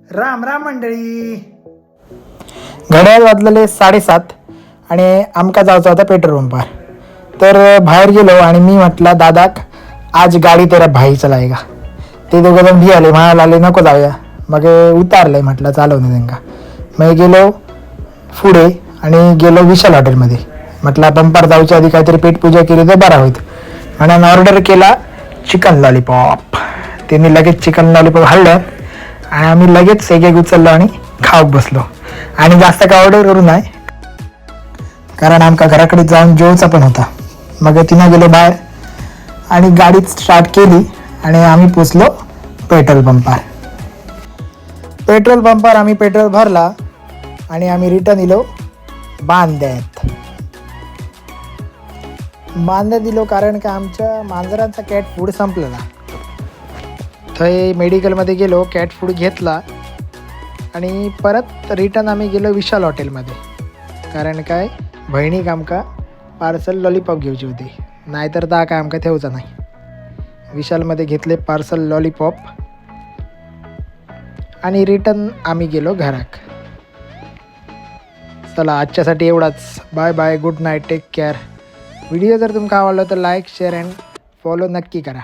राम राम मंडळी. घड्याळ वाजलेले 7:30 आणि आमका जायचा होता पेट्रोल पंपार. तर बाहेर गेलो आणि मी म्हटलं दादाक आज गाडी तेरा भाई चलायगा. ते दोघं जण भी आले, म्हणायला आले नको जाऊया. मग उतारलंय म्हटलं चालव नाही त्यांना. मग गेलो पुढे आणि गेलो विशाल हॉटेलमध्ये. म्हटलं पंपार जाऊच्या आधी काहीतरी पेटपूजा केली तर बरा होईल म्हणून ऑर्डर केला चिकन लॉलीपॉप. त्यांनी लगेच चिकन लॉलीपॉप हल्लं आणि आम्ही लगेच एक उचललो आणि खाऊक बसलो. आणि जास्त काय ऑर्डर करू नाही कारण आमका घराकडे जाऊन जेवचा पण होता. मग तिनं गेलो बाहेर आणि गाडी स्टार्ट केली आणि आम्ही पोचलो पेट्रोल पंपार. पेट्रोल पंपार आम्ही पेट्रोल भरला आणि आम्ही रिटर्न दिलो बांद्यात. बांद्यात दिलो कारण का आमच्या मांजरांचा कॅट फूड संपलेला. थंय मेडिकलमध्ये गेलो, कॅट फूड घेतला आणि परत रिटर्न आम्ही गेलो विशाल हॉटेलमध्ये. कारण काय बहिणीक आमका पार्सल लॉलीपॉप घेऊची होती, नाहीतर दा काय आमका ठेवचा नाही. विशालमध्ये घेतले पार्सल लॉलीपॉप आणि रिटर्न आम्ही गेलो घराक. चला आजच्यासाठी एवढाच. Bye bye, good night, take care. Video जर तुमका आवडला तर लाईक शेअर अँड फॉलो नक्की करा.